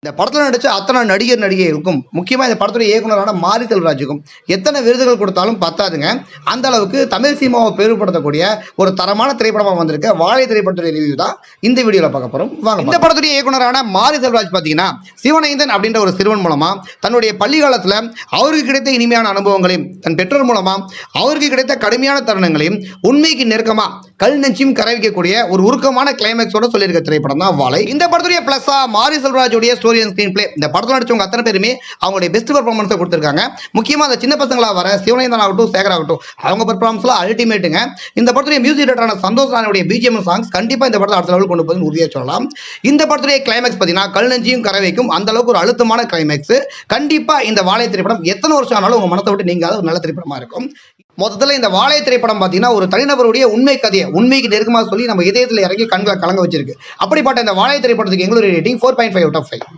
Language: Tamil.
இந்த படத்தில் நடிச்ச அத்தனை நடிகர் நடிகைகளுக்கும் முக்கியமாக இந்த படத்துடைய இயக்குனரான மாரி செல்வராஜுக்கும் எத்தனை விருதுகள் கொடுத்தாலும் பத்தாதுங்க. அந்த அளவுக்கு தமிழ் சினிமாவை பெருமைப்படுத்தக்கூடிய ஒரு தரமான திரைப்படமாக வந்திருக்க வாழை திரைப்படத்துடைய ரிவ்யூ தான் இந்த வீடியோவில் பார்க்க போகிறோம். வாங்க. இந்த படத்துடைய இயக்குனரான மாரி செல்வராஜ் பார்த்தீங்கன்னா சிவனைந்தன் அப்படின்ற ஒரு சிறுவன் மூலமா தன்னுடைய பள்ளி காலத்தில் அவருக்கு கிடைத்த இனிமையான அனுபவங்களையும் தன் பெற்றோர் மூலமா அவருக்கு கிடைத்த கடுமையான தருணங்களையும் உண்மைக்கு நெருக்கமாக கல் நெஞ்சும் கரவிக்கக்கூடிய ஒரு உருக்கமான கிளைமேக்ஸோட சொல்லியிருக்க திரைப்படம் தான் வாழை. இந்த படத்துடைய பிளஸா மாரி செல்வராஜுடைய ஸ்டோரி அண்ட் ஸ்கிரீன் பிளே. இந்த படத்தில் நடிச்சவங்க அத்தனை பேருமே அவங்களுடைய பெஸ்ட் பெர்ஃபார்மன்ஸை கொடுத்துருக்காங்க. முக்கியமாக அந்த சின்ன பசங்களா வர சிவனேந்தன் ஆகட்டும் சேகர் ஆகட்டும் அவங்க பெர்ஃபார்மன்ஸ்லாம் அல்டிமேட்டுங்க. இந்த படத்துடைய மியூசிக் டைரக்டரான சந்தோஷ் ராணுடைய பிஜிஎம் சாங்ஸ் கண்டிப்பாக இந்த படத்தை அடுத்த லெவல் கொண்டு போய் உறுதியாக சொல்லலாம். இந்த படத்துடைய கிளைமேக்ஸ் பார்த்தீங்கன்னா கல் நெஞ்சியும் கரவைக்கும் அந்த அளவுக்கு ஒரு அழுத்தமான கிளைமேக்ஸ். கண்டிப்பாக இந்த வாழை திரைப்படம் எத்தனை வருஷம் ஆனாலும் உங்க மனத்தை விட்டு நீங்காத ஒரு நல்ல திரைப்படமா இருக்கும். மொத்தத்தில் இந்த வாழை திரைப்படம் பார்த்தீங்கன்னா ஒரு தனிநபருடைய உண்மை கதையை உண்மைக்கு நெருக்கமாக சொல்லி நம்ம இதயத்தில் இறங்கி கண்களை கலங்க வச்சிருக்கு. அப்படிப்பட்ட இந்த வாழை திரைப்படத்துக்கு எங்களுடைய ரேட்டிங் 4.5 out of 5.